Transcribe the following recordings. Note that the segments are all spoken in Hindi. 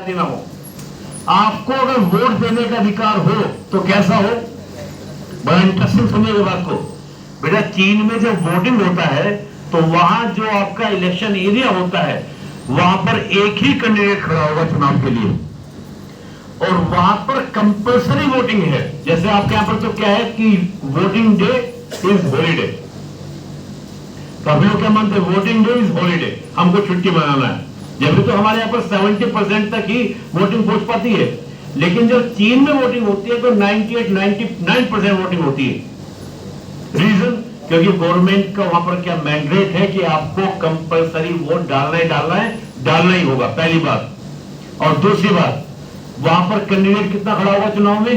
देना हो। आपको अगर वोट देने का अधिकार हो तो कैसा हो? बड़ा इंटरेस्टिंग सुनिएगा बात को। बेटा, चीन में जब वोटिंग होता है तो वहां जो आपका इलेक्शन एरिया होता है वहां पर एक ही कैंडिडेट खड़ा होगा चुनाव के लिए, और वहां पर कंपल्सरी वोटिंग है। जैसे आपके यहां पर तो क्या है कि वोटिंग डे इज हॉलीडे, तो हम लोग क्या मानते हैं? वोटिंग डे इज हॉलीडे, हमको छुट्टी मनाना है। जब तो हमारे यहाँ पर 70% तक ही वोटिंग पहुंच पाती है, लेकिन जब चीन में वोटिंग होती है तो 98-99% वोटिंग होती है। रीजन, क्योंकि गवर्नमेंट का वहां पर क्या मैंडेट है कि आपको कंपलसरी वोट डालना ही होगा, पहली बात। और दूसरी बात, वहां पर कैंडिडेट कितना खड़ा होगा चुनाव में?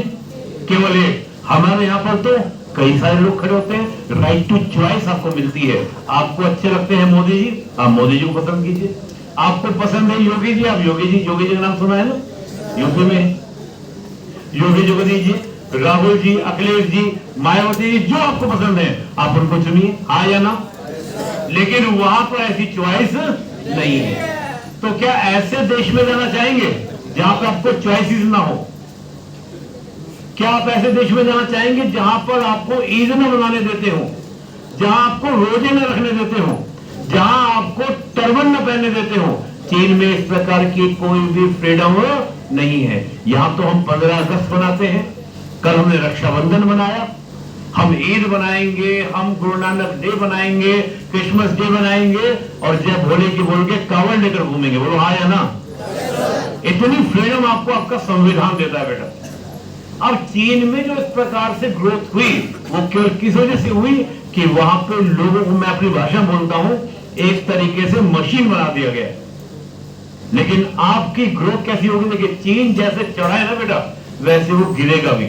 केवल एक। हमारे यहाँ पर तो कई सारे लोग खड़े होते हैं। राइट टू चॉइस आपको मिलती है। आपको अच्छे लगते हैं मोदी जी, आप मोदी जी को पसंद कीजिए। आपको पसंद है योगी जी, आप योगी जी का नाम सुना है ना, यूपी में योगी जी, राहुल जी, अखिलेश जी, मायावती जी, जो आपको पसंद है आप उनको चुनिए, हाँ या ना। लेकिन वहां पर ऐसी चॉइस नहीं है। तो क्या ऐसे देश में जाना चाहेंगे जहां पर आपको चॉइसेस ना हो? क्या आप ऐसे देश में जाना चाहेंगे जहां पर आपको ईद न मनाने देते हो, जहां आपको रोजे न रखने देते हो, जहां आपको टर्बन न पहनने देते हो? चीन में इस प्रकार की कोई भी फ्रीडम नहीं है। यहां तो हम 15 अगस्त मनाते हैं, कल हमने रक्षाबंधन मनाया, हम ईद बनाएंगे, हम गुरु नानक डे बनाएंगे, क्रिसमस डे बनाएंगे, और जब होली की बोल के कावड़ लेकर घूमेंगे। बोलो हाँ या ना। इतनी फ्रीडम आपको आपका संविधान देता है बेटा। अब चीन में जो इस प्रकार से ग्रोथ हुई वो केवल किस वजह से हुई कि वहां पे लोगों को, मैं अपनी भाषा बोलता हूं, एक तरीके से मशीन बना दिया गया। लेकिन आपकी ग्रोथ कैसी होगी? देखिए, चीन जैसे चढ़ा है ना बेटा, वैसे वो गिरेगा भी।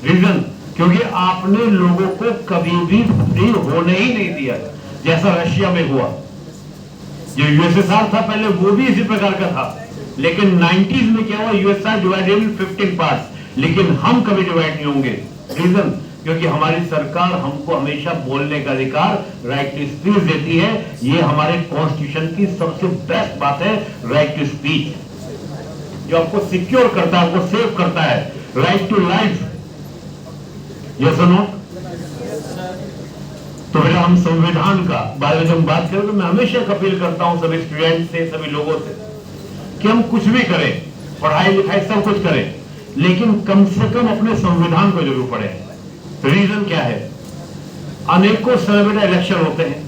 रीजन, क्योंकि आपने लोगों को कभी भी फ्री होने ही नहीं दिया, जैसा रशिया में हुआ। जो यूएसएसआर था पहले, वो भी इसी प्रकार का था, लेकिन 90s में क्या हुआ? यूएसआर डिवाइडेड इन 15 पार्ट्स, लेकिन हम कभी डिवाइड नहीं होंगे। रीजन, क्योंकि हमारी सरकार हमको हमेशा बोलने का अधिकार, राइट टू स्पीच देती है। ये हमारे कॉन्स्टिट्यूशन की सबसे बेस्ट बात है, राइट टू स्पीच, जो आपको सिक्योर करता है, आपको सेव करता है। राइट टू लाइफ, यस और नो? तो बेटा, हम संविधान का बारे में जब बात करें तो मैं हमेशा अपील करता हूं सभी स्टूडेंट से, सभी लोगों से, कि हम कुछ भी करें, पढ़ाई लिखाई सब कुछ करें, लेकिन कम से कम अपने संविधान को जरूर पढ़ें। रीजन क्या है? अनेकों समय बेटा इलेक्शन होते हैं,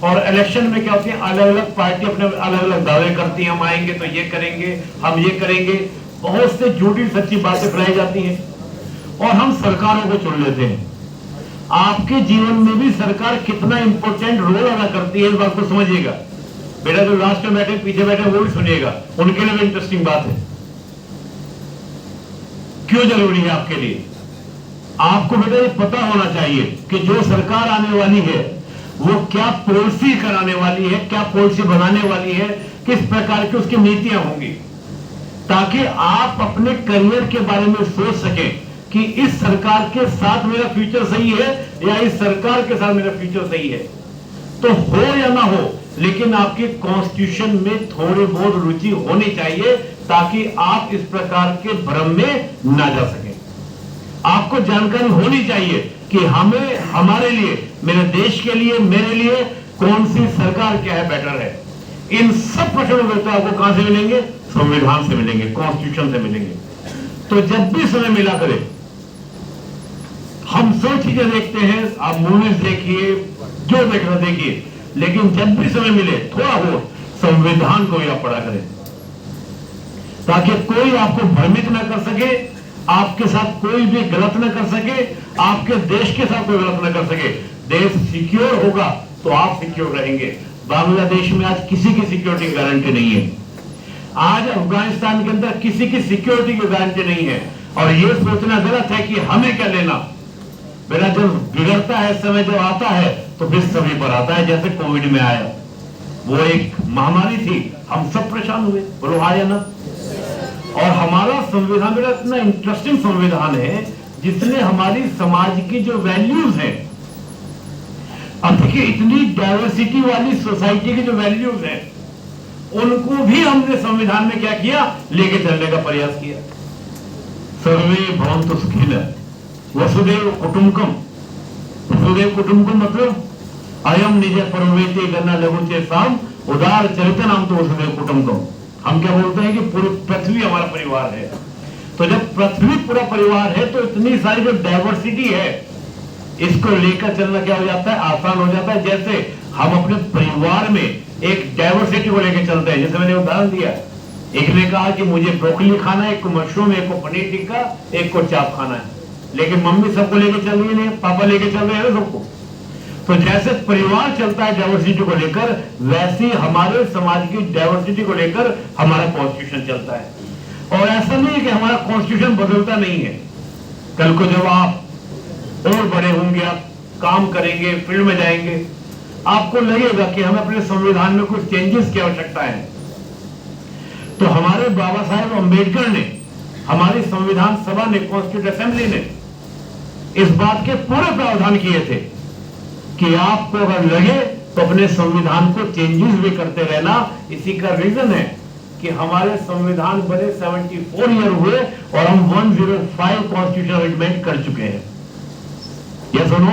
और इलेक्शन में क्या होती है? अलग अलग पार्टी अपने अलग अलग दावे करती हैं। हम आएंगे तो ये करेंगे, हम ये करेंगे, बहुत से झूठी सच्ची बातें फैलाई जाती हैं, और हम सरकारों को चुन लेते हैं। आपके जीवन में भी सरकार कितना इंपॉर्टेंट रोल अदा करती है, इस बात को समझिएगा बेटा। जो लास्ट में बैठे, पीछे बैठे, वो भी सुनिएगा, उनके लिए भी इंटरेस्टिंग बात है। क्यों जरूरी है आपके लिए? आपको बेटा ये पता होना चाहिए कि जो सरकार आने वाली है वो क्या पॉलिसी कराने वाली है, क्या पॉलिसी बनाने वाली है, किस प्रकार की उसकी नीतियां होंगी, ताकि आप अपने करियर के बारे में सोच सकें कि इस सरकार के साथ मेरा फ्यूचर सही है या इस सरकार के साथ मेरा फ्यूचर सही है। तो हो या ना हो, लेकिन आपकी कॉन्स्टिट्यूशन में थोड़ी बहुत रुचि होनी चाहिए, ताकि आप इस प्रकार के भ्रम में ना जा सकें। आपको जानकारी होनी चाहिए कि हमें, हमारे लिए, मेरे देश के लिए, मेरे लिए कौन सी सरकार क्या है, बेटर है। इन सब प्रश्नों के उत्तर आपको कहां से मिलेंगे? संविधान से मिलेंगे, कॉन्स्टिट्यूशन से मिलेंगे। तो जब भी समय मिला करे, हम सब चीजें देखते हैं, आप मूवीज देखिए, जो देखना देखिए, लेकिन जब भी समय मिले थोड़ा हो संविधान को आप पढ़ा करें, ताकि कोई आपको भ्रमित ना कर सके, आपके साथ कोई भी गलत ना कर सके, आपके देश के साथ कोई गलत ना कर सके। देश सिक्योर होगा तो आप सिक्योर रहेंगे। बांग्लादेश में आज किसी की सिक्योरिटी की गारंटी नहीं है। आज अफगानिस्तान के अंदर किसी की सिक्योरिटी की गारंटी नहीं है। और यह सोचना गलत है कि हमें क्या लेना। बेटा, जब बिगड़ता है समय, जब आता है तो फिर सभी पर आता है। जैसे कोविड में आया, वो एक महामारी थी, हम सब परेशान हुए। बोलो हाँ या ना। और हमारा संविधान बेटा इतना इंटरेस्टिंग संविधान है, जिसने हमारी समाज की जो वैल्यूज हैं, अब देखिए इतनी डाइवर्सिटी वाली सोसाइटी की जो वैल्यूज हैं, उनको भी हमने संविधान में क्या किया, लेके चलने का प्रयास किया। सर्वे भवन्तु सुखिनः वसुदेव कुटुंबकम। वसुदेव कुटुंबकम मतलब अयम निज परमेते गन्ना लघु चेताम उदार चरित नाम तो वसुदेव कुटुंबकम। हम क्या बोलते हैं कि पूरी पृथ्वी हमारा परिवार है। तो जब पृथ्वी पूरा परिवार है तो इतनी सारी जो डाइवर्सिटी है इसको लेकर चलना क्या हो जाता है, आसान हो जाता है। जैसे हम अपने परिवार में एक डाइवर्सिटी को लेकर चलते हैं, जैसे मैंने उदाहरण दिया, एक ने कहा कि मुझे ब्रोकली खाना है, एक को मशरूम, एक को पनीर टिक्का, एक को चाप खाना है, लेकिन मम्मी सबको लेके चल रही है, पापा लेके चल रहे हैं सबको। तो जैसे परिवार चलता है डाइवर्सिटी को लेकर, वैसे हमारे समाज की डाइवर्सिटी को लेकर हमारा कॉन्स्टिट्यूशन चलता है। और ऐसा नहीं है कि हमारा कॉन्स्टिट्यूशन बदलता नहीं है। कल को जब आप और बड़े होंगे, आप काम करेंगे, फील्ड में जाएंगे, आपको लगेगा कि हमें अपने संविधान में कुछ चेंजेस की आवश्यकता है। तो हमारे बाबा साहेब अम्बेडकर ने, हमारी संविधान सभा ने, कॉन्स्टिट्यूट असेंबली ने इस बात के पूरे प्रावधान किए थे कि आपको अगर लगे तो अपने संविधान को चेंजेस भी करते रहना। इसी का रीजन है कि हमारे संविधान बने 74 ईयर हुए और हम 105 कॉन्स्टिट्यूशन अमेंडमेंट कर चुके हैं। यस और नो?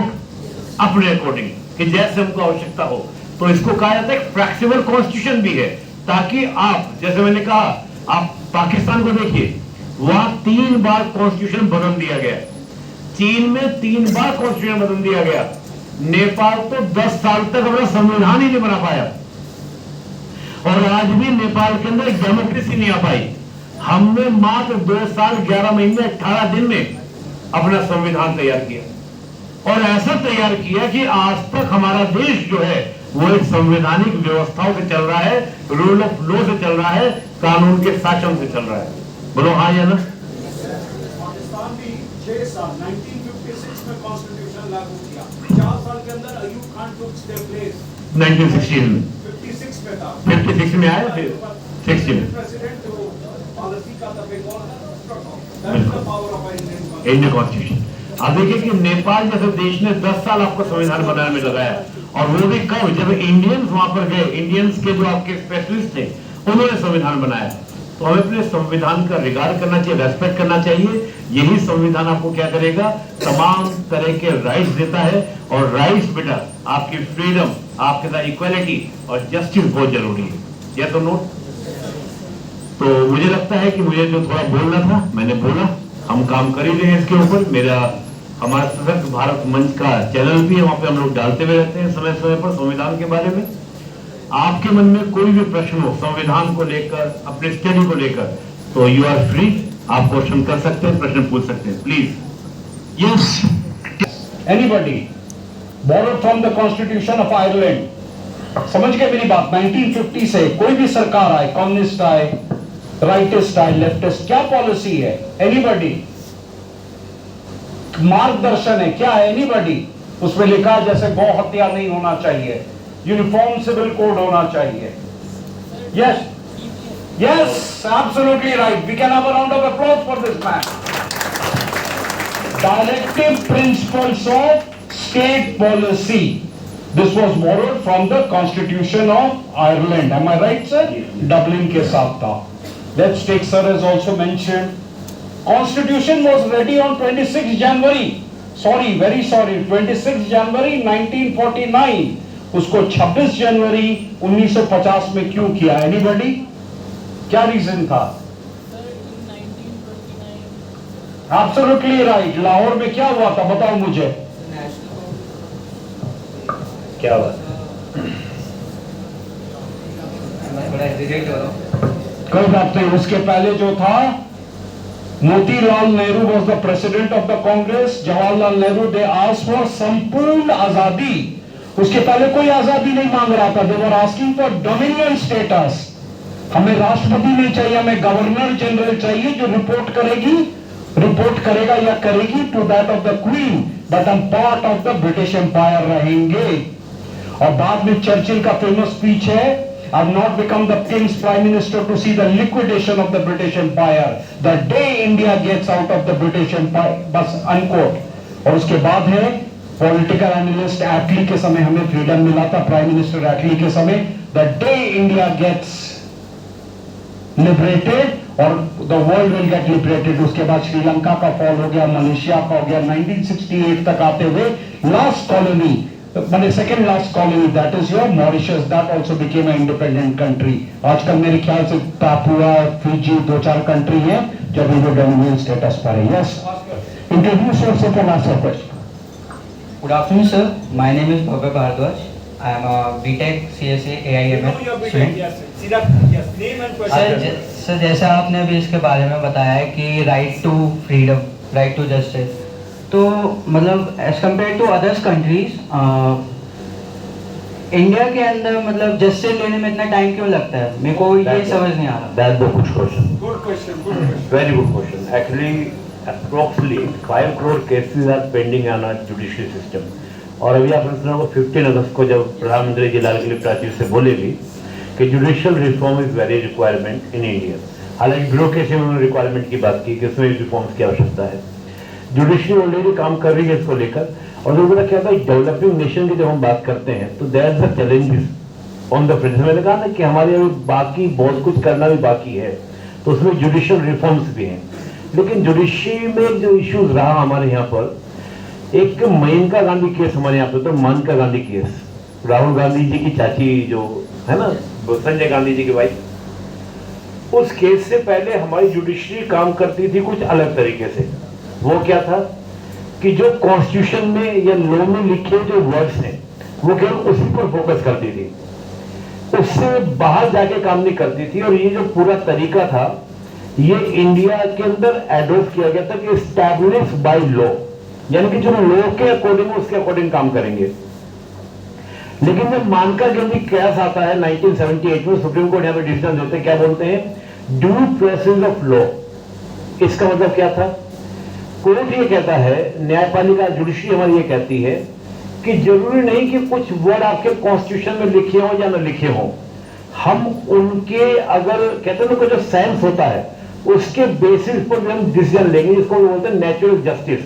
अपने अकॉर्डिंग कि जैसे हमको आवश्यकता हो। तो इसको कहा जाता है फ्लेक्सिबल कॉन्स्टिट्यूशन भी है, ताकि आप, जैसे मैंने कहा, आप पाकिस्तान को देखिए, वहां 3 बार कॉन्स्टिट्यूशन बदल दिया गया। चीन में 3 बार कॉन्स्टिट्यूशन बदल दिया गया। नेपाल तो 10 साल तक अपना संविधान ही नहीं बना पाया, और आज भी नेपाल के अंदर एक डेमोक्रेसी नहीं आ पाई। हमने मात्र 2 साल 11 महीने 18 दिन में अपना संविधान तैयार किया, और ऐसा तैयार किया कि आज तक हमारा देश जो है वो एक संवैधानिक व्यवस्थाओं से चल रहा है, रूल ऑफ लॉ से चल रहा है, कानून के शासन से चल रहा है। बोलो हाँ या ना? पाकिस्तान भी 6 साल 1956 में कॉन्स्टिट्यूशन लागू किया, 4 साल के अंदर Ayub Khan took their place 1916 में, 56 में था, 56 में आया, फिर 60 में प्रेसिडेंट जो पॉलिसी का था पावर ऑफ इंडियन कॉन्स्टिट्यूशन। अब देखिए कि नेपाल जैसे देश ने 10 साल आपको संविधान बनाने में लगाया, और वो भी कब, जब इंडियंस वहां पर गए, इंडियंस के जो आपके स्पेशलिस्ट थे उन्होंने संविधान बनाया। तो हमें अपने संविधान का रिगार्ड करना चाहिए, रेस्पेक्ट करना चाहिए। यही संविधान आपको क्या करेगा, तमाम तरह के राइट्स देता है, और राइट्स बेटा आपकी फ्रीडम, आपके साथ इक्वालिटी और जस्टिस बहुत जरूरी है। या तो नोट? तो मुझे लगता है कि मुझे जो थोड़ा बोलना था मैंने बोला, हम काम कर ही रहे हैं इसके ऊपर। मेरा हमारा सशक्त भारत मंच का चैनल भी है, वहां पे हम लोग डालते हुए रहते हैं समय समय पर संविधान के बारे में। आपके मन में कोई भी प्रश्न हो संविधान को लेकर, अपने स्टडी को लेकर, तो यू आर फ्री, आप क्वेश्चन कर सकते हैं, प्रश्न पूछ सकते हैं, please. Yes, anybody borrowed from the constitution of Ireland. समझ गए मेरी बात? 1950 से कोई भी सरकार आए, कम्युनिस्ट आए, राइटिस्ट आए, लेफ्टिस्ट, क्या पॉलिसी है? एनीबॉडी? मार्गदर्शन है क्या है? एनीबॉडी? उसमें लिखा जैसे गौ हत्या नहीं होना चाहिए, यूनिफॉर्म सिविल कोड होना चाहिए। Yes, yes, absolutely right. We can have a round of applause for this man. Directive principles of state policy, this was borrowed from the constitution of Ireland. Am I right sir? Dublin के साथ था। Let's take sir has also mentioned Constitution was ready on 26 January, sorry, very sorry, 26 January 1949. उसको 26 जनवरी 1950 में क्यों किया? Anybody? क्या रीजन था? Absolutely right. लाहौर में क्या हुआ था बताओ मुझे। क्या हुआ? कोई बात नहीं, उसके पहले जो था, Motilal Nehru was the president of the Congress. Jawaharlal Nehru they asked for संपूर्ण आजादी। उसके पहले कोई आजादी नहीं मांग रहा था। They were asking for dominion status. हमें राष्ट्रपति नहीं चाहिए, हमें गवर्नर जनरल चाहिए जो रिपोर्ट करेगा या करेगी to that of the Queen, but हम part of the British Empire रहेंगे। और बाद में चर्चिल का फेमस स्पीच है, I've not become the king's prime minister to see the liquidation of the British Empire, the day India gets out of the British Empire, बस अनकोट। और उसके बाद है पॉलिटिकल एनालिस्ट एटली के समय हमें फ्रीडम मिला था, प्राइम मिनिस्टर एटली के समय, the day India gets liberated और the world will get liberated. उसके बाद श्रीलंका का फॉल हो गया, मलेशिया का हो गया, 1968 तक आते हुए लास्ट कॉलोनी मैंने second last colony that is your Mauritius, that also became a independent country. आजकल मेरे ख्याल से पापुआ, फिजी 2-4 कंट्री है जो अभी वो डोमिनियन स्टेटस पर है। Yes, introduce yourself and ask your question. Good afternoon, sir. My name is Bhavya Bhardwaj. I am a BTech CSA AIML student. सर जैसा आपने अभी इसके बारे में बताया है कि right to freedom, right to justice, तो मतलब as compare to others countries India के अंदर मतलब जस्टिस लेने में इतना टाइम क्यों लगता है? मेरे को ये समझ नहीं आ रहा। That's the good question. Good question. Very good question. Actually, approximately 5 crore cases are pending on our judicial system. और अभी आपने सुना होगा 15 अगस्त को जब प्रधानमंत्री जी लाल किले प्राचीर से बोले भी कि judicial reform is very requirement in India. हालांकि ब्यूरोक्रेसी में उन्होंने रिक्वायरमेंट की बात की कि इसमें रिफॉर्म्स की आवश्यकता है। जुडिशरी ऑलरेडी काम कर रही है इसको लेकर। और जो बोला क्या था, डेवलपिंग नेशन की जब हम बात करते हैं तो there is the challenges on the front. मैंने कहा ना कि हमारे अभी बाकी बहुत कुछ करना भी बाकी है, तो उसमें जुडिशियल रिफॉर्म्स भी हैं। लेकिन जुडिशरी में जो इश्यूज रहा हमारे यहाँ पर, एक मेनका गांधी केस हमारे यहाँ पे, तो मेनका गांधी केस, राहुल गांधी जी की चाची जो है ना, संजय गांधी जी की वाइफ, उस केस से पहले हमारी जुडिशरी काम करती थी कुछ अलग तरीके से। वो क्या था कि जो कॉन्स्टिट्यूशन में या लॉ में लिखे जो वर्ड्स हैं वो केवल उसी पर फोकस करती थी, उससे बाहर जाके काम नहीं करती थी। और ये जो पूरा तरीका था ये इंडिया के अंदर एडॉप्ट किया गया था कि एस्टैब्लिश बाय लॉ, यानी कि जो लॉ के अकॉर्डिंग उसके अकॉर्डिंग काम करेंगे। लेकिन जब मेनका गांधी केस आता है 1978 में, सुप्रीम कोर्ट यहाँ पे डिसीजन देते हैं, क्या बोलते हैं, ड्यू प्रोसेस ऑफ लॉ। इसका मतलब क्या था, कोर्ट ये कहता है, न्यायपालिका जुडिशरी हमारी ये कहती है कि जरूरी नहीं कि कुछ वर्ड आपके कॉन्स्टिट्यूशन में लिखे हो या न लिखे हो, हम उनके अगर कहते हैं ना जो सेंस होता है उसके बेसिस पर भी हम डिसीजन लेंगे, जिसको बोलते हैं नेचुरल जस्टिस।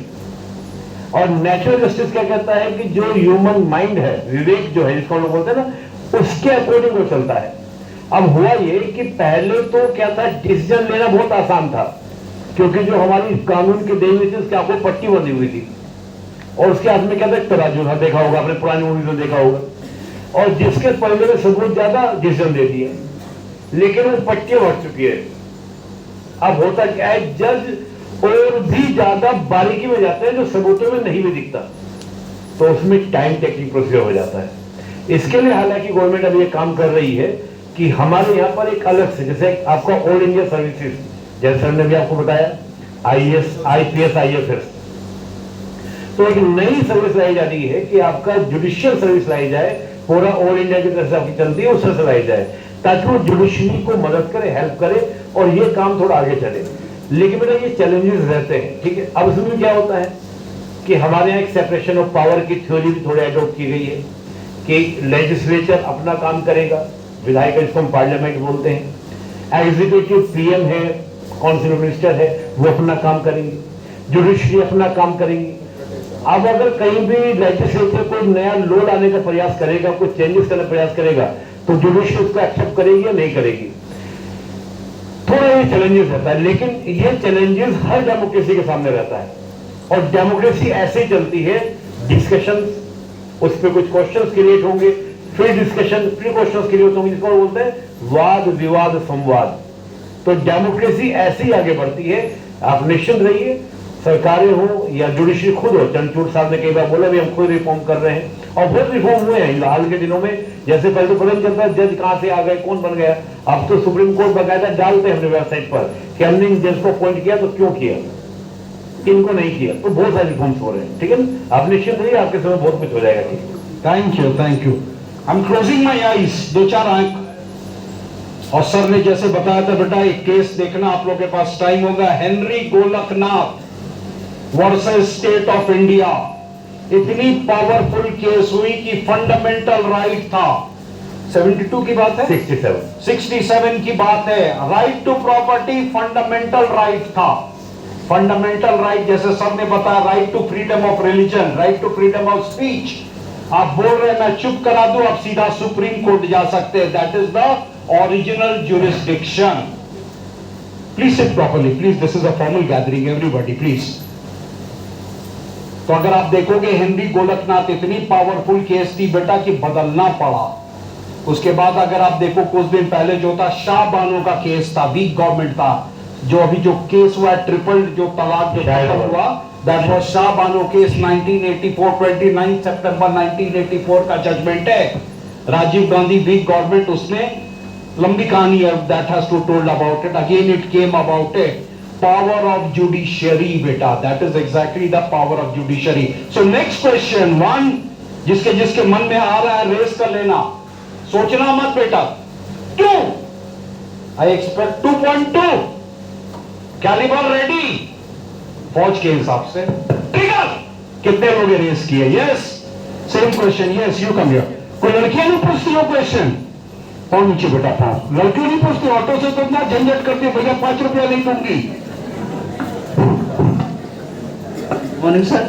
और नेचुरल जस्टिस क्या कहता है कि जो ह्यूमन माइंड है, विवेक जो है जिसको हम लोग बोलते हैं ना, उसके अकॉर्डिंग वो चलता है। अब हुआ ये कि पहले तो क्या था, डिसीजन लेना बहुत आसान था, क्योंकि जो हमारी कानून की देवी थी उसके आपको पट्टी बंधी हुई थी और उसके हाथ में क्या था, तराजू था, देखा होगा आपने पुरानी मूवीज में देखा होगा, और जिसके पहले में सबूत ज्यादा डिसीजन दे दिए, लेकिन वो पट्टी बढ़ चुकी है। अब होता क्या है, जज और भी ज्यादा बारीकी में जाते हैं जो सबूतों में नहीं भी दिखता, तो उसमें टाइम टेकिंग प्रोसीजर हो जाता है। इसके लिए हालांकि गवर्नमेंट अभी ये काम कर रही है कि हमारे यहाँ पर एक अलग से, जैसे आपका ऑल इंडिया सर्विसेज, जैसे सर ने भी आपको बताया, IAS, IPS, IFS, तो एक नई सर्विस लाई जा रही है कि आपका जुडिशियल सर्विस लाई जाए, पूरा ऑल इंडिया की तरफ से आपकी चलती है, उससे लाई जाए, ताकि वो जुडिशरी को मदद करे, हेल्प करे और ये काम थोड़ा आगे चले। लेकिन बेटा ये चैलेंजेस रहते हैं, ठीक है। अब इसमें क्या होता है कि हमारे यहाँ एक सेपरेशन ऑफ पावर की थ्योरी भी थोड़ी एडॉप्ट की गई है कि लेजिस्लेचर अपना काम करेगा, विधायक जिसको हम पार्लियामेंट बोलते हैं, एग्जीक्यूटिव PM है, काउंसिल मिनिस्टर है, वो अपना काम करेंगे, जुडिशरी अपना काम करेंगी। अब अगर कहीं भी लेजिस्लेचर कोई नया लॉ लाने का प्रयास करेगा, कुछ चेंजेस करने का प्रयास करेगा, तो जुडिशरी उसको एक्सेप्ट करेगी या नहीं करेगी, थोड़ा ये चैलेंजेस रहता है। लेकिन ये चैलेंजेस हर डेमोक्रेसी के सामने रहता है, और डेमोक्रेसी ऐसे ही चलती है, डिस्कशन, उस पर कुछ क्वेश्चंस क्रिएट होंगे, फिर डिस्कशन, फिर क्वेश्चंस क्रिएट होंगे, जिसको बोलते हैं वाद विवाद संवाद। तो डेमोक्रेसी ऐसे ही आगे बढ़ती है। आप निश्चिंत रहिए, सरकारें हो या जुडिशरी खुद हो, चंद्रचूड़ साहब ने कई बार बोला भी हम खुद रिफॉर्म कर रहे हैं, और बहुत रिफॉर्म हुए हैं हाल के दिनों में। जैसे पहले तो पता नहीं चलता जज कहां से आ गए, कौन बन गया, अब तो सुप्रीम कोर्ट बकायदा डालते हैं अपने वेबसाइट पर कि हमने इन जज को अपॉइंट किया तो क्यों किया, इनको नहीं किया, तो बहुत सारे रिफॉर्म्स हो रहे हैं, ठीक है ना। आप निश्चित रहिए, आपके समय बहुत कुछ हो जाएगा। ठीक, thank you, thank you. I am closing my eyes, 2-4 आंख। और सर ने जैसे बताया था बेटा, एक केस देखना आप लोग के पास टाइम होगा, Henry Golaknath versus state of India. इतनी पावरफुल केस हुई कि फंडामेंटल राइट था, 72 की बात है, 67 की बात है, right to property fundamental right था। फंडामेंटल राइट जैसे सर ने बताया, right to freedom of religion, right to freedom of speech. आप बोल रहे हैं मैं चुप करा दूं, आप सीधा सुप्रीम कोर्ट जा सकते हैं, that is the original jurisdiction. Please sit properly, please, this is a formal gathering, everybody please. तो अगर आप देखोगे हिंदी गोलकनाथ इतनी पावरफुल केस थी बेटा कि बदलना पड़ा। उसके बाद अगर आप देखो कुछ दिन पहले जो था शाह बानो का केस था, वीक गवर्नमेंट था, जो अभी जो केस हुआ ट्रिपल जो तलाक जो खत्म हुआ, that was Shah Bano case 1984, 29 सितंबर 1984 का जजमेंट है। राजीव गांधी वीक गवर्नमेंट, उसमें लंबी कहानी है, that has to told about it, again it came about it, power of judiciary बेटा, that is exactly the power of judiciary. So next question one, जिसके जिसके मन में आ रहा है रेस कर लेना, सोचना मत बेटा। 2 आई एक्सपेक्ट 2.2 कैलिबर रेडी, फौज के हिसाब से ट्रिगर, कितने लोग रेस किए? Yes, same question, yes you come here. कोई लड़कियां नहीं पूछती हो क्वेश्चन? और नीचे बेटा था, लड़कियों नहीं पूछती, ऑटो से तो इतना झंझट करती है, भैया 5 रुपया नहीं दूंगी। Morning sir.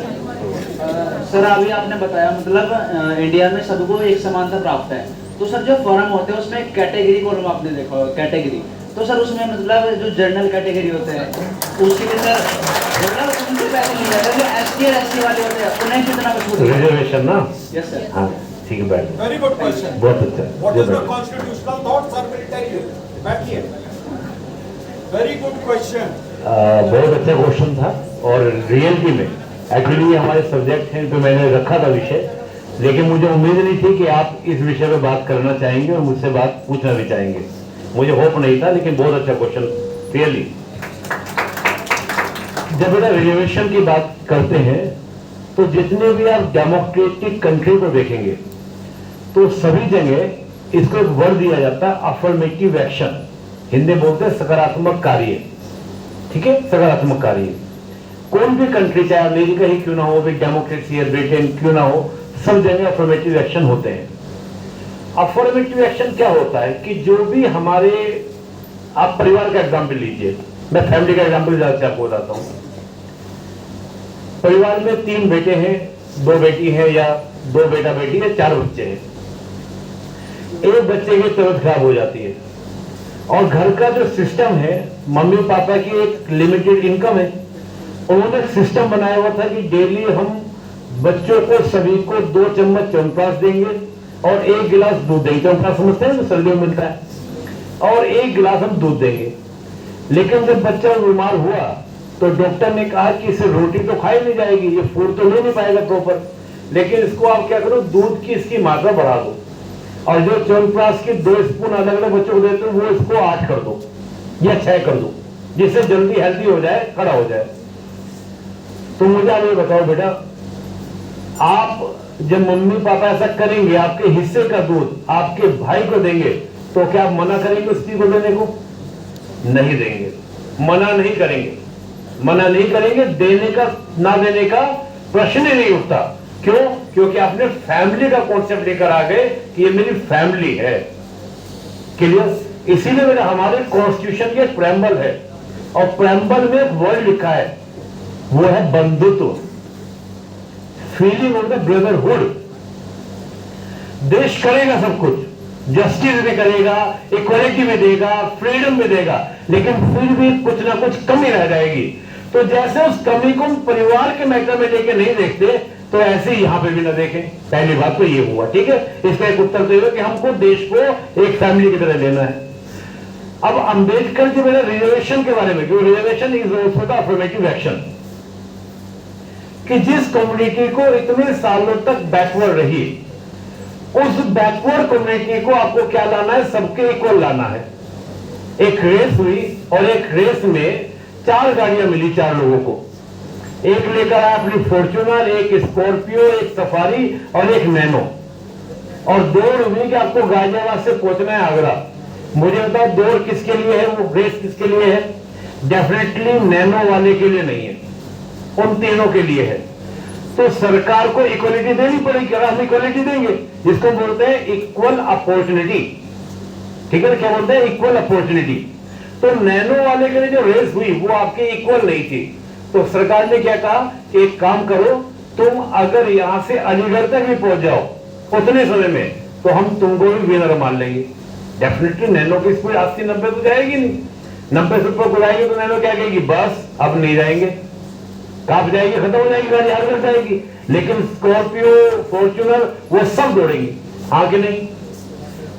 सर अभी आपने बताया मतलब इंडिया में सबको एक समानता प्राप्त है, तो सर जो फॉर्म होते हैं उसमें कैटेगरी कॉलम आपने देखा होगा, कैटेगरी, तो सर उसमें मतलब जो जनरल कैटेगरी होते हैं उसके लिए सर मतलब उनसे पहले नहीं रहता, जो एसटी और एससी वाले होते हैं उन्हें कितना छूट है? रिजर्वेशन ना? Yes sir. हाँ ठीक है, बैठ। Very good question. बहुत अच्छा। What is the constitutional thought, sir? Will tell you. बैठिए। Very good question. बहुत अच्छा क्वेश्चन था, और रियलिटी में एक्चुअली ये हमारे सब्जेक्ट हैं तो मैंने रखा था विषय, लेकिन मुझे उम्मीद नहीं थी कि आप इस विषय पे बात करना चाहेंगे और मुझसे बात पूछना भी चाहेंगे, मुझे होप नहीं था, लेकिन बहुत अच्छा क्वेश्चन रियली। जब बेटा रिजर्वेशन की बात करते हैं तो जितने भी आप डेमोक्रेटिक कंट्री को देखेंगे तो सभी जगह इसको एक वर्ड दिया जाता है, अफर्मेटिव एक्शन, हिंदी में बोलते हैं सकारात्मक कार्य। ठीक है, सकारात्मक कार्य। कोई भी कंट्री, चाहे अमेरिका ही क्यों ना हो, भी डेमोक्रेसी है, ब्रिटेन क्यों ना हो, सब जगह अफर्मेटिव एक्शन होते हैं। अफर्मेटिव एक्शन क्या होता है कि जो भी हमारे, आप परिवार का एग्जाम्पल लीजिए, मैं फैमिली का एग्जाम्पल ज्यादा आपको बताता हूं। परिवार में 3 बेटे हैं, 2 बेटी हैं, या 2 बेटा बेटी है, 4 बच्चे हैं। एक बच्चे की तबीयत खराब हो जाती है और घर का जो सिस्टम है, मम्मी पापा की एक लिमिटेड इनकम है, उन्होंने सिस्टम बनाया हुआ था कि डेली हम बच्चों को सभी को 2 चम्मच च्यवनप्राश देंगे और 1 गिलास दूध देंगे। च्यवनप्राश समझते हैं, सर्दियों में मिलता है, और 1 गिलास हम दूध देंगे। लेकिन जब बच्चा बीमार हुआ तो डॉक्टर ने कहा कि इसे रोटी तो खाई नहीं जाएगी, ये फूड तो ले नहीं पाएगा प्रॉपर, लेकिन इसको आप क्या करो, दूध की इसकी मात्रा बढ़ा दो, और जो च्यवनप्राश की 2 स्पून अलग अलग बच्चों को देते हो वो इसको 8 कर दो या 6 कर दो, जिससे जल्दी हेल्दी हो जाए, खड़ा हो जाए। तो मुझे आप ये बताओ बेटा, आप जब मम्मी पापा ऐसा करेंगे, आपके हिस्से का दूध आपके भाई को देंगे, तो क्या आप मना करेंगे उसी को देने को? नहीं देंगे, मना नहीं करेंगे, मना नहीं करेंगे। देने का ना देने का प्रश्न ही नहीं उठता। क्यों? क्योंकि आपने फैमिली का कॉन्सेप्ट लेकर आ गए कि ये मेरी फैमिली है। क्लियर? इसीलिए मेरा हमारे कॉन्स्टिट्यूशन की एक प्रेम्बल है, और प्रेम्बल में एक वर्ड लिखा है, वो है बंधुत्व, फीलिंग ऑफ द ब्रदरहुड। देश करेगा सब कुछ, जस्टिस में करेगा, इक्वालिटी में देगा, फ्रीडम में देगा, लेकिन फिर भी कुछ ना कुछ कमी रह जाएगी। तो जैसे उस कमी को हम परिवार के मैटर में लेके नहीं देखते, तो ऐसे ही यहां पे भी ना देखें। पहली बात तो ये हुआ, ठीक है। इसका एक उत्तर तो ये कि हमको देश को एक फैमिली की तरह लेना है। अब अंबेडकर जी मेरे रिजर्वेशन के बारे में, क्योंकि reservation is also the affirmative action, कि जिस कम्युनिटी को इतने सालों तक बैकवर्ड रही, उस बैकवर्ड कम्युनिटी को आपको क्या लाना है? सबके इक्वल लाना है। एक रेस हुई और एक रेस में 4 गाड़ियां मिली 4 लोगों को। एक लेकर आया अपनी फॉर्च्यूनर, एक स्कॉर्पियो, एक सफारी और एक नैनो, और दौड़ हुई कि आपको गाजियाबाद से पहुंचना है आगरा। मुझे बताओ दौड़ किसके लिए है, वो रेस किसके लिए है? डेफिनेटली नैनो वाले के लिए नहीं है, उन तीनों के लिए है। तो सरकार को इक्वलिटी देनी पड़ेगी। अगर हम इक्वलिटी देंगे, जिसको बोलते हैं इक्वल अपॉर्चुनिटी, ठीक है ना, क्या बोलते हैं? Equal opportunity. तो नैनो वाले के लिए जो रेस हुई वो आपके इक्वल नहीं थी, तो सरकार ने क्या कहा कि एक काम करो, तुम अगर यहां से अलीगढ़ तक भी पहुंच जाओ उतने समय में, तो हम तुमको भी विनर मान लेंगे। डेफिनेटली नैनो की स्पीड 80-90 तो जाएगी नहीं, 90 से ऊपर बुलाएंगे तो नैनो क्या कहेगी, बस अब नहीं जाएंगे, काप जाएगी, खत्म हो जाएगी गाड़ी, आगे जाएगी। लेकिन स्कॉर्पियो, फॉर्च्यूनर वो सब दौड़ेंगी, आगे नहीं।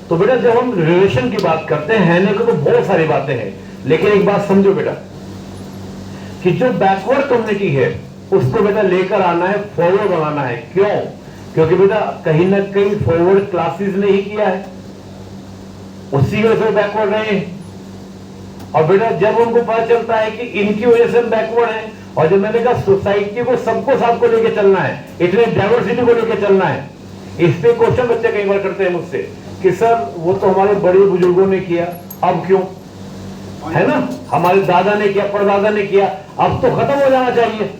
तो बेटा जब हम रिजर्वेशन की बात करते हैं, हैने को तो बहुत सारी बातें हैं, लेकिन एक बात समझो बेटा कि जो बैकवर्ड कम्युनिटी है उसको बेटा लेकर आना है, फॉरवर्ड बनाना है। क्यों? क्योंकि बेटा कहीं ना कहीं फॉरवर्ड क्लासेस ने ही किया है, उसी वजह से बैकवर्ड रहे। और बेटा जब उनको पता चलता है कि इनकी वजह से हम बैकवर्ड हैं, और जब मैंने कहा सोसाइटी को सबको साथ को लेकर चलना है, इतने डाइवर्सिटी को लेकर चलना है, इस पे क्वेश्चन बच्चे कई बार करते हैं मुझसे कि सर वो तो हमारे बड़े बुजुर्गों ने किया, अब क्यों? है ना, हमारे दादा ने किया, परदादा ने किया, अब तो खत्म हो जाना चाहिए।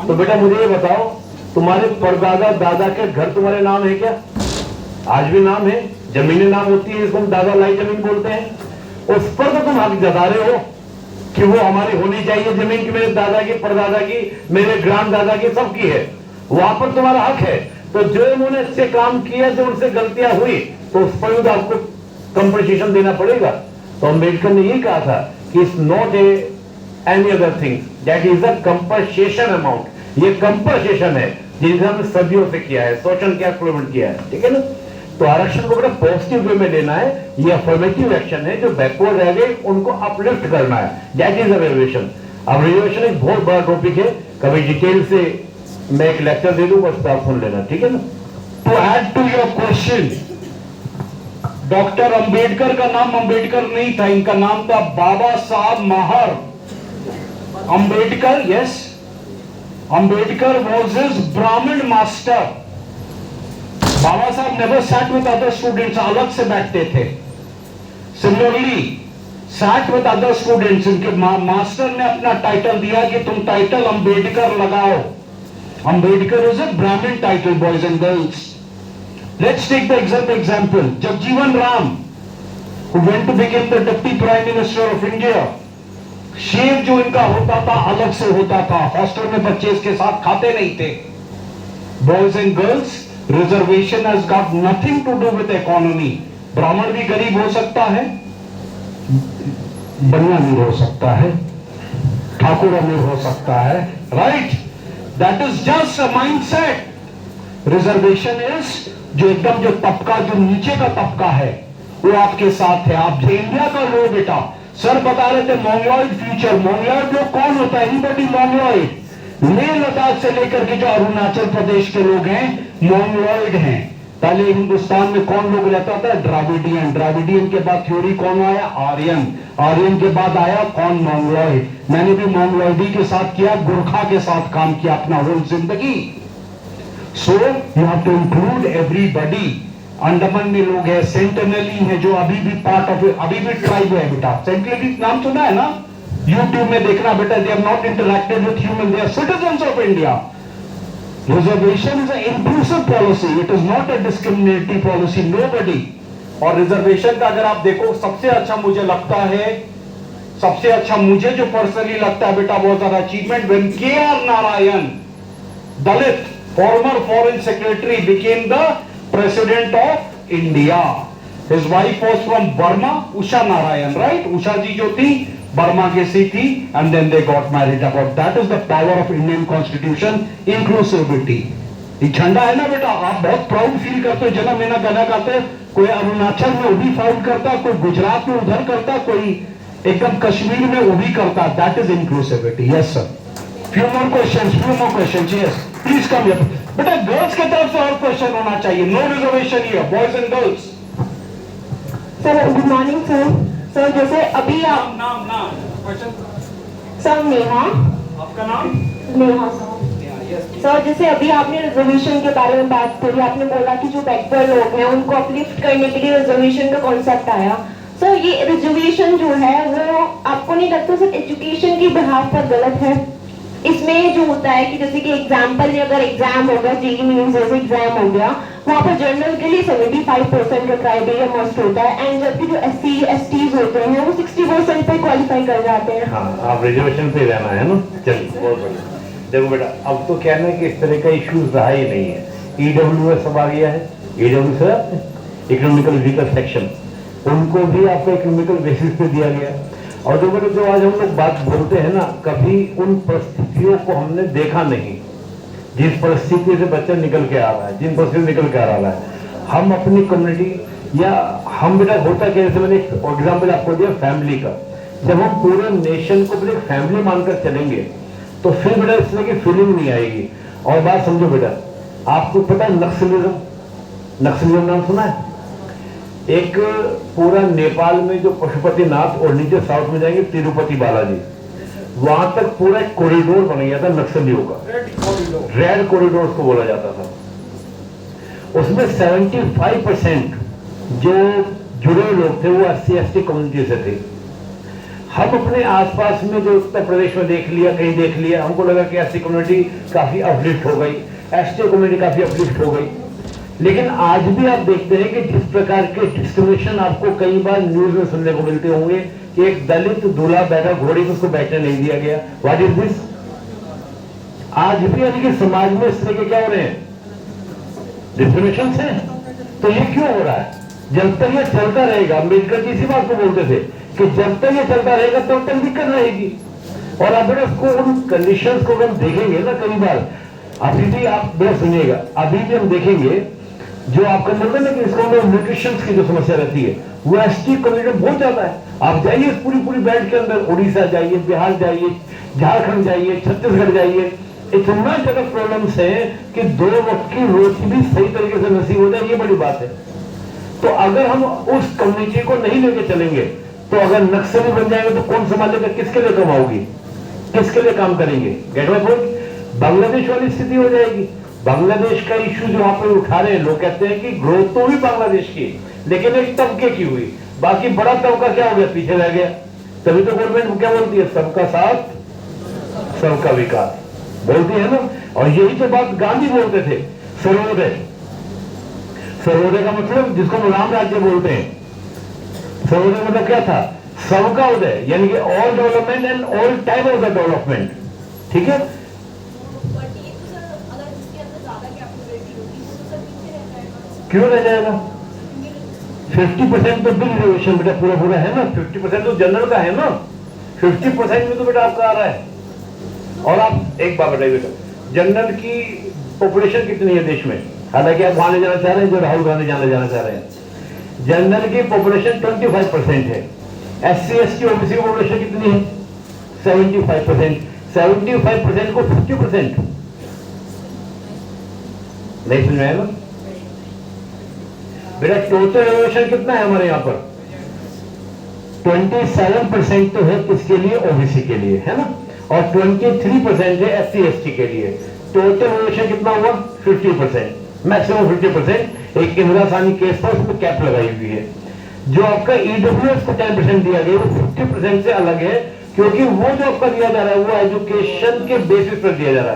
तो बेटा मुझे ये बताओ, तुम्हारे परदादा दादा के घर तुम्हारे नाम है क्या? आज भी नाम है, जमीनें नाम होती है, इसको हम दादा लाई जमीन बोलते हैं। उस पर तो तुम हक जता रहे हो कि वो हमारी होनी चाहिए जमीन की, मेरे दादा की, परदादा की, मेरे ग्रांड दादा की, सबकी है, वहां पर तुम्हारा हक है। तो जो उन्होंने अच्छे काम किया, जो उनसे गलतियां हुई, तो उस पर तो आपको कंपनसेशन देना पड़ेगा। तो अम्बेडकर ने ये कहा था कि it's not any other thing, that is a compensation amount. ये कंपनसेशन है जिसे हमने सदियों से किया है, शोषण किया, एक्सप्लॉइट किया है, ठीक है ना। तो आरक्षण को बड़ा पॉजिटिव वे में लेना है, ये अफर्मेटिव एक्शन है। जो बैकवर्ड रह गए उनको अपलिफ्ट करना है, दैट इज अ रिजर्वेशन। अब रिजर्वेशन एक बहुत बड़ा टॉपिक है, कभी डिटेल से मैं एक लेक्चर दे दूं, बस आप सुन लेना, ठीक है ना। To add to your question, doctor Ambedkar का नाम अंबेडकर नहीं था, इनका नाम था बाबा साहब महर Ambedkar. Yes, Ambedkar was his Brahmin master. Baba Saheb never sat with other students, अलग से बैठते थे। Similarly sat with other students, इनके मास्टर ने अपना टाइटल दिया कि तुम टाइटल अंबेडकर लगाओ। अंबेडकर इज अ ब्राह्मण title, boys and girls. Let's take the example. Jagjeevan Ram, who went to become the Deputy Prime Minister of India, शेव जो इनका होता था अलग से होता था, हॉस्टल में बच्चे इसके साथ खाते नहीं थे। Boys and girls, reservation has got nothing to do with economy. ब्राह्मण भी गरीब हो सकता है, बनिया नहीं हो सकता है, ठाकुर अमीर हो सकता है, right? That is just a mindset. Reservation is जो एकदम जो तबका, जो नीचे का तबका है, वो आपके साथ है। आप जो इंडिया का लो बेटा, सर बता रहे थे मोंगलॉइड फ्यूचर। मोंगलॉइड लोग कौन होता है? एनीबॉडी मोंगलॉइड? लेह लद्दाख से लेकर के जो अरुणाचल प्रदेश के लोग हैं, मोंगलॉइड हैं। पहले हिंदुस्तान में कौन लोग रहता था? द्राविडियन। द्राविडियन के बाद थ्योरी कौन आया? आर्यन। आर्यन के बाद आया कौन? मोंगलॉइड। मैंने भी मोंगलॉइडी के साथ किया, गुरखा के साथ काम किया अपना होल जिंदगी। So you have to include everybody. Andaman में लोग हैं, सेंटिनली है जो अभी भी पार्ट ऑफ, अभी भी ट्राइब है बेटा। सेंटिनली नाम सुना है ना? YouTube में देखना बेटा, they have not interacted with human, they are citizens of India. Reservation is an inclusive policy, it is not a discriminatory policy, nobody. और रिजर्वेशन का अगर आप देखो, सबसे अच्छा मुझे लगता है, सबसे अच्छा मुझे जो पर्सनली लगता है बेटा, बहुत ज्यादा achievement, when K.R. Narayan, Dalit former foreign secretary, became the president of India. His wife was from Burma, Usha Narayan, right? Usha ji जो थी बर्मा की सी थी, and then they got married. About that is the power of Indian Constitution, inclusivity. ये झंडा है ना बेटा, आप बहुत प्राउड फील करते हो, जन्म मेना गाना गाते, कोई अरुणाचल में उभी फाउंड करता, कोई गुजरात में उधर करता, कोई एकदम कश्मीर में उभी करता। That is inclusivity. Yes sir. Few more questions. Yes, please come here. बेटा गर्ल्स के तरफ से और क्वेश्चन होना चाहिए। No reservation here, boys and girls. Sir good morning sir. Sir जैसे अभी आप नाम क्वेश्चन। सर नेहा। आपका नाम? नेहा सर। सर जैसे अभी आपने रिजर्वेशन के बारे में बात करी, आपने बोला कि जो बैकवर्ड लोग हैं उनको अपलिफ्ट करने के लिए रिजर्वेशन का कॉन्सेप्ट आया। सर ये रिजर्वेशन जो है वो आपको नहीं लगता सर एजुकेशन की बिहाफ पर गलत है? इसमें जो होता है कि जैसे कि एग्जाम्पल, अगर एग्जाम होगा, जेईई मेंस जैसे एग्जाम हो गया, वहाँ पर जनरल के लिए 75% का क्राइटेरिया मस्ट होता है, एंड जबकि जो SC STs होते हैं वो 60% पे क्वालिफाई कर जाते हैं। हाँ, आप रिजर्वेशन पे रहना है ना। चलिए बहुत बढ़िया। देखो बेटा, अब तो कहना है कि इस तरह का इश्यूज रहा ही नहीं है। EWS सब आ गया है। EWS इकोनॉमिकल वीकर सेक्शन, उनको भी आपको इकोनॉमिकल बेसिस पे दिया गया। और जो आज हम लोग बात बोलते हैं ना, कभी उन परिस्थितियों को हमने देखा नहीं जिस परिस्थिति से बच्चा निकल के आ रहा है, जिन परिस्थिति निकल के आ रहा है। हम अपनी कम्युनिटी या हम बेटा होता क्या, जैसे मैंने एक एग्जाम्पल आपको दिया फैमिली का, जब हम पूरे नेशन को अपनी फैमिली मानकर चलेंगे तो फिर बेटा इस तरह की फीलिंग नहीं आएगी। और बात समझो बेटा, आपको पता है नक्सलिज्म, नक्सलिज्म नाम सुना है? एक पूरा नेपाल में जो पशुपतिनाथ और नीचे साउथ में जाएंगे तिरुपति बालाजी, वहां तक पूरा एक कॉरिडोर बन गया था नक्सलियों का, रेड कॉरिडोर को बोला जाता था। उसमें 75% जो जुड़े लोग थे वो SC/ST कम्युनिटी से थे। हम अपने आसपास में जो उत्तर प्रदेश में देख लिया, कहीं देख लिया, हमको लगा कि SC कम्युनिटी काफी अपलिफ्ट हो गई, ST कम्युनिटी काफी अपलिफ्ट हो गई। लेकिन आज भी आप देखते हैं कि जिस प्रकार के डिस्क्रिमिनेशन आपको कई बार न्यूज में सुनने को मिलते होंगे कि एक दलित दूल्हा बैठा घोड़ी को उसको बैठने नहीं दिया गया, व्हाट इज दिस? आज भी यानी कि समाज में इस तरह के क्या हो रहे हैं, डिस्क्रिमिनेशन है। तो ये क्यों हो रहा है? जब तक ये चलता रहेगा, अम्बेडकर जी इसी बात को बोलते थे कि जब तक ये चलता रहेगा तब तक दिक्कत रहेगी। और अब बेटा उसको उन कंडीशंस को हम देखेंगे ना, कई बार अभी भी आप बेटा सुनिएगा, अभी भी हम देखेंगे जो आपका मतलब है कि इसको न्यूट्रिशन की जो समस्या रहती है वो ST कम्युनिटी बहुत ज्यादा है। आप जाइए पूरी बेल्ट के अंदर, उड़ीसा जाइए, बिहार जाइए, झारखंड जाइए, छत्तीसगढ़ जाइए, इतना ज्यादा प्रॉब्लम्स है कि 2 वक्त की रोटी भी सही तरीके से नसीब हो जाए, ये बड़ी बात है। तो अगर हम उस कम्युनिटी को नहीं लेके चलेंगे तो अगर नक्सली बन जाएंगे तो कौन संभालेगा? किसके लिए कमाओगी, किसके लिए काम करेंगे? Gate my point? बांग्लादेश वाली स्थिति हो जाएगी। बांग्लादेश का इश्यू जो वहां पर उठा रहे हैं लोग, कहते हैं कि ग्रोथ तो हुई बांग्लादेश की, लेकिन एक तबके की हुई, बाकी बड़ा तबका क्या हो गया, पीछे रह गया। तभी तो गवर्नमेंट क्या बोलती है, सबका साथ सबका विकास बोलती है ना। और यही तो बात गांधी बोलते थे, सर्वोदय। सर्वोदय का मतलब जिसको हम राम राज्य बोलते हैं, सर्वोदय मतलब क्या था, सबका उदय, यानी कि all development and all type of the development. ठीक है, क्यों रह जाएगा? 50% तो बिल रिजर्वेशन बेटा पूरा है ना, 50% तो जनरल का है ना, 50% में तो बेटा आपका आ रहा है। और आप एक बात बताइए बेटा, जनरल की पॉपुलेशन कितनी है देश में? हालांकि आप वहां ले जाना चाह रहे हैं जो राहुल गांधी जाना चाह रहे हैं। जनरल की पॉपुलेशन 25% है, SC/ST OBC की पॉपुलेशन कितनी है? 75%। 75% को 50% नहीं समझ में आया ना बेटा? टोटल रिजर्वेशन कितना है हमारे यहाँ पर? 27% तो है किसके लिए, OBC के लिए, है ना, और 23% है SC/ST के लिए। टोटल रिजर्वेशन कितना हुआ? 50%, मैक्सिमम 50%। एक इंदिरा साहनी केस था, उसमें कैप लगाई हुई है। जो आपका EWS को 10% दिया गया वो 50% से अलग है, क्योंकि वो जो आपका दिया जा रहा है वो एजुकेशन के बेसिस पर दिया जा रहा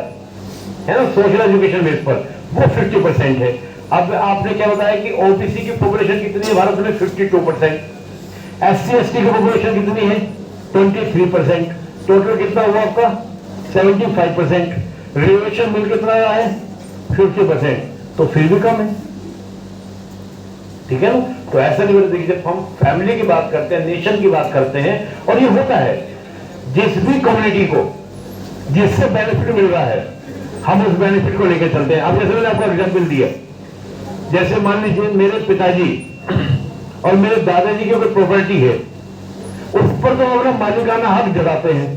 है ना, सोशल एजुकेशन बेस पर, वो 50% है। अब आपने क्या बताया कि OBC की पॉपुलेशन कितनी है भारत में? 52%। SC/ST की पॉपुलेशन कितनी है? 23%। टोटल कितना हुआ आपका? 75%। रिजर्वेशन मिल कितना रहा है? 50%। तो फिर भी कम है, ठीक है ना? तो ऐसा नहीं देखिए, जब हम फैमिली की बात करते हैं, नेशन की बात करते हैं, और ये होता है जिस भी कम्युनिटी को जिससे बेनिफिट मिल रहा है हम उस बेनिफिट को लेकर चलते हैं। अब जैसे मैंने आपको एग्जाम्पल दिया, जैसे मान लीजिए मेरे पिताजी और मेरे दादाजी की कोई प्रॉपर्टी है, उस पर तो अपना मालिकाना हक जताते हैं,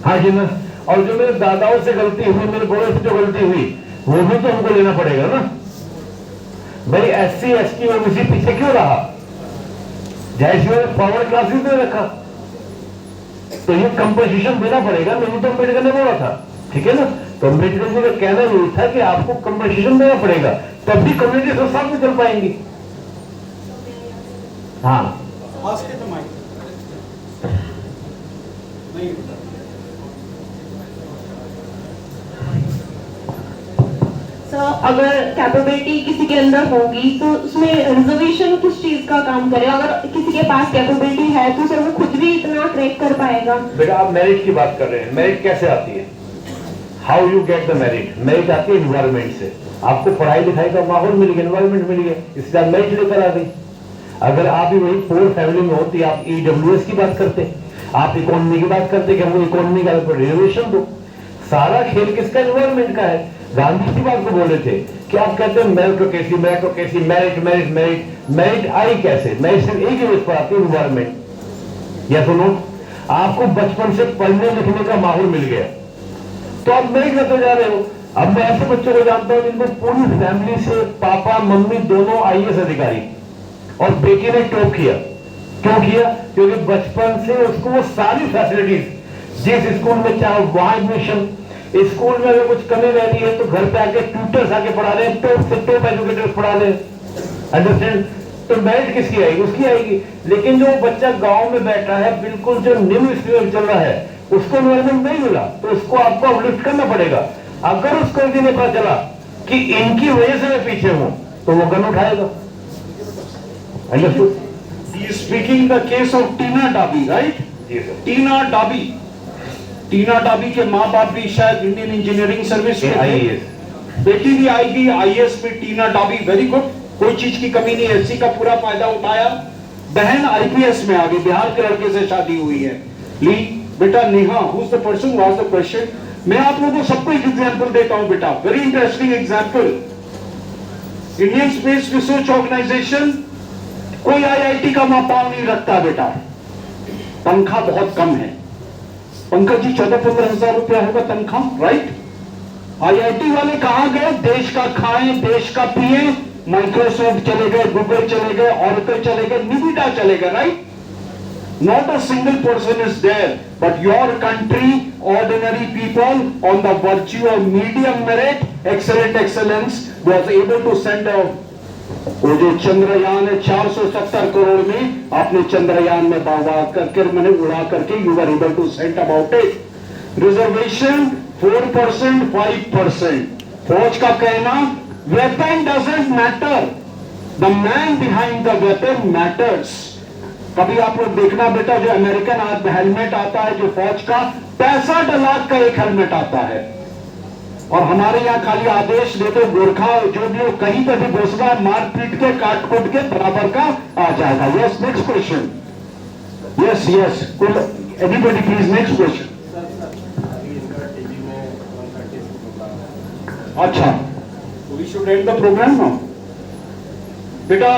हाँ जी ना। और जो मेरे दादाओं से गलती हुई, मेरे बड़ों से जो गलती हुई, वो भी तो हमको लेना पड़ेगा ना भाई। SC/ST OBC पीछे क्यों रहा? जैसे फॉरवर्ड क्लासेस में रखा, तो ये कंपनसेशन देना पड़ेगा, नहीं तो अम्बेडकर ने बोला था, ठीक है ना। तो अम्बेडकर जी का कहना यही था कि आपको कंपनसेशन देना पड़ेगा, तब भी कम्युनिटी सब साथ में चल पाएंगी। हाँ सर, अगर कैपेबिलिटी किसी के अंदर होगी तो उसमें रिजर्वेशन किस चीज का काम करे? अगर किसी के पास कैपेबिलिटी है तो सर वो खुद भी इतना ट्रैक कर पाएगा? बेटा आप मेरिट की बात कर रहे हैं, मेरिट कैसे आती है? How you get the merit? Merit आती है इन्वायरमेंट से। आपको पढ़ाई लिखाई का माहौल मिल गया, इन्वायरमेंट मिल गया, इसलिए मेरिट लेकर आ गई। अगर आप ही वही पोर फैमिली में होती, आप EWS की बात करते, आप इकोनॉमी की बात करते कि हमको इकोनॉमी का रिजर्वेशन दो। सारा खेल किसका? एनवायरमेंट का है। गांधी जी बात को बोले थे कि आप कहते हैं meritocracy, meritocracy, merit merit merit, merit आई कैसे? मेरिट सिर्फ एक ही वजह पर आती है, एनवायरमेंट। या सुनो, आपको बचपन से पढ़ने लिखने का माहौल मिल गया तो आप मेरिट करते जा रहे हो। अब मैं ऐसे बच्चों को जानता हूं जिनको पूरी फैमिली से पापा मम्मी दोनों IAS अधिकारी, और बेटी ने टॉप किया। क्यों किया? क्योंकि बचपन से उसको वो सारी फैसिलिटीज, जिस स्कूल में चाहे वहां एडमिशन, स्कूल में अगर कुछ कमी रह रही है तो घर पे आके ट्यूटर्स आके पढ़ा रहे हैं, टॉप से टॉप एजुकेटर्स पढ़ा रहे हैं। अंडरस्टैंड? तो मेरिट किसकी आएगी? उसकी आएगी। लेकिन जो बच्चा गांव में बैठा है, बिल्कुल जो निम्न स्थिति में चल रहा है, उसको एनवायरमेंट नहीं मिला, तो उसको आपको अपलिफ्ट करना पड़ेगा। अगर उसको एक दिन पता चला कि इनकी वजह से मैं पीछे हूं, तो वो गन उठाएगा। Understood? He is speaking the case of Tina Dabi, right? जी सर। टीना डाबी, टीना डाबी के माँ बाप भी शायद इंडियन इंजीनियरिंग सर्विस में थे। IAS। बेटी भी आएगी IAS में, टीना डाबी, वेरी गुड, कोई चीज की कमी नहीं है, SC का पूरा फायदा उठाया। बहन IPS में आ गई, बिहार के लड़के से शादी हुई है। ली बेटा Neha, who is the person who asked the question. मैं आप लोगों को सबको एक एग्जांपल देता हूं बेटा, very interesting example. Indian space research organisation कोई IIT का पाव नहीं रखता बेटा, तनख्वाह बहुत कम है। पंकज जी 14-15 हजार रुपया होगा तनख्वाह, राइट? IIT वाले कहां गए? देश का खाएं, देश का पिए, माइक्रोसॉफ्ट चले गए, गूगल चले गए, ऑरेकल चले गए, निविटा चले गए, right? Not a single person is there, but your country, ordinary people, on the virtue of medium merit, excellent excellence, was able to send a, वो जो चंद्रयान है 470 करोड़ में, आपने चंद्रयान में बाबा करके मैंने उड़ा करके you were able to send about it. Reservation 4%, 5%. फौज का कहना, weapon doesn't matter, the man behind the weapon matters. कभी आप लोग देखना बेटा, जो अमेरिकन हेलमेट आता है जो फौज का, 65 लाख का एक हेलमेट आता है, और हमारे यहाँ खाली आदेश देते गोरखा जो भी हो, कहीं पर भी घुसना, मार पीट के काट कूट के बराबर का आ जाएगा। Yes, next question. Yes yes, anybody please, next question. अच्छा, we should end the program now बेटा।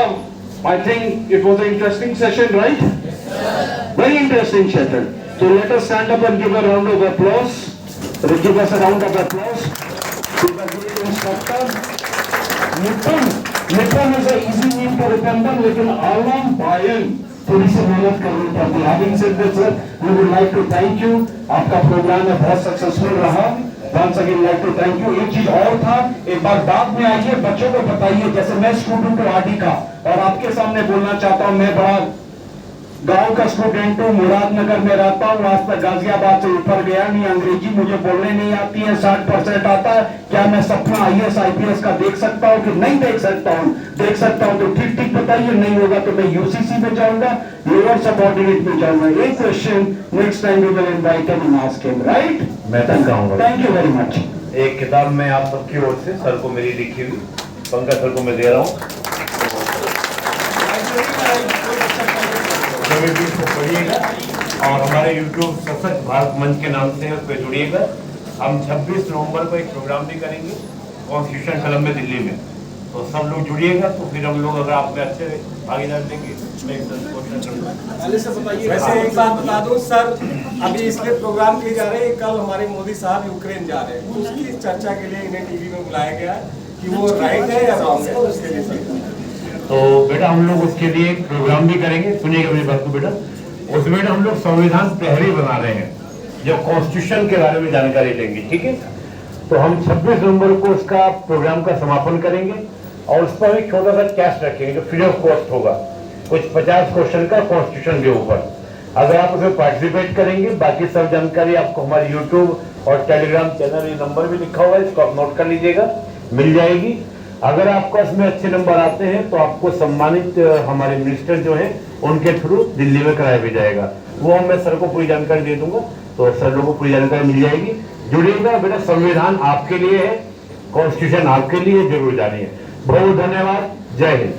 I think it was an interesting session, right? Yes, sir. Very interesting session. So let us stand up and give a round of applause. Give us a round of applause. To the great instructor. Nippon is an easy name to remember, लेकिन आलम बायन थोड़ी सी मेहनत करनी पड़ती है। Having said this, sir, we would like to thank you. आपका प्रोग्राम है बहुत सक्सेसफुल रहा। Once again like to thank you. एक चीज और था, एक बार बाद में आइए, बच्चों को बताइए, जैसे मैं स्टूडेंट हूँ RD का, और आपके सामने बोलना चाहता हूँ, मैं बड़ा गांव का स्टूडेंट हूँ, मुरादनगर में रहता हूँ, आज तक गाजियाबाद से ऊपर गया नहीं, अंग्रेजी मुझे बोलने नहीं आती है, 60% आता है। क्या मैं सपना IAS IPS का देख सकता हूँ कि नहीं देख सकता हूँ? देख सकता हूँ तो ठीक ठीक बताइए, नहीं होगा तो मैं UCC में जाऊंगा, लोअर सबऑर्डिनेट में जाऊंगा। एक question next time we will invite him and ask him, right? मैं कहूँगा, थैंक यू वेरी मच। एक किताब मैं आप सबकी ओर से सर को मेरी लिखी हुई, पंकज सर को मैं दे रहा हूँ, को पढ़िएगा, और हमारे YouTube सशक्त भारत मंच के नाम से उस पर जुड़िएगा। हम 26 नवंबर को एक प्रोग्राम भी करेंगे कॉन्स्टिट्यूशन क्लब में दिल्ली में, तो सब लोग जुड़िएगा। तो फिर हम लोग अगर आप में अच्छे भागीदार देंगे, पहले से बताइए। वैसे एक बात बता दूं सर, अभी इसलिए प्रोग्राम किए जा रहे हैं, कल हमारे मोदी साहब यूक्रेन जा रहे हैं, उसकी चर्चा के लिए इन्हें टीवी में बुलाया गया है कि वो राइट है या रॉन्ग है, उसके लिए सर। तो बेटा हम लोग उसके लिए एक प्रोग्राम भी करेंगे, सुनिएगा मेरी बात को बेटा। उसमें हम लोग संविधान प्रहरी बना रहे हैं, जो कॉन्स्टिट्यूशन के बारे में जानकारी लेंगे, ठीक है? तो हम 26 नवंबर को उसका प्रोग्राम का समापन करेंगे, और उस पर एक छोटा सा कैश रखेंगे जो फ्री ऑफ कॉस्ट होगा, कुछ 50 क्वेश्चन का कॉन्स्टिट्यूशन के ऊपर। अगर आप उसमें पार्टिसिपेट करेंगे, बाकी सब जानकारी आपको हमारे YouTube और टेलीग्राम चैनल, ये नंबर भी लिखा हुआ है, इसको आप नोट कर लीजिएगा, मिल जाएगी। अगर आपको इसमें अच्छे नंबर आते हैं तो आपको सम्मानित हमारे मिनिस्टर जो है उनके थ्रू दिल्ली में कराया भी जाएगा। वो मैं सर को पूरी जानकारी दे दूंगा, तो सर लोगों को पूरी जानकारी मिल जाएगी। जुड़िएगा बेटा, संविधान आपके लिए है, कॉन्स्टिट्यूशन आपके लिए, जरूर जानिए। बहुत धन्यवाद, जय हिंद।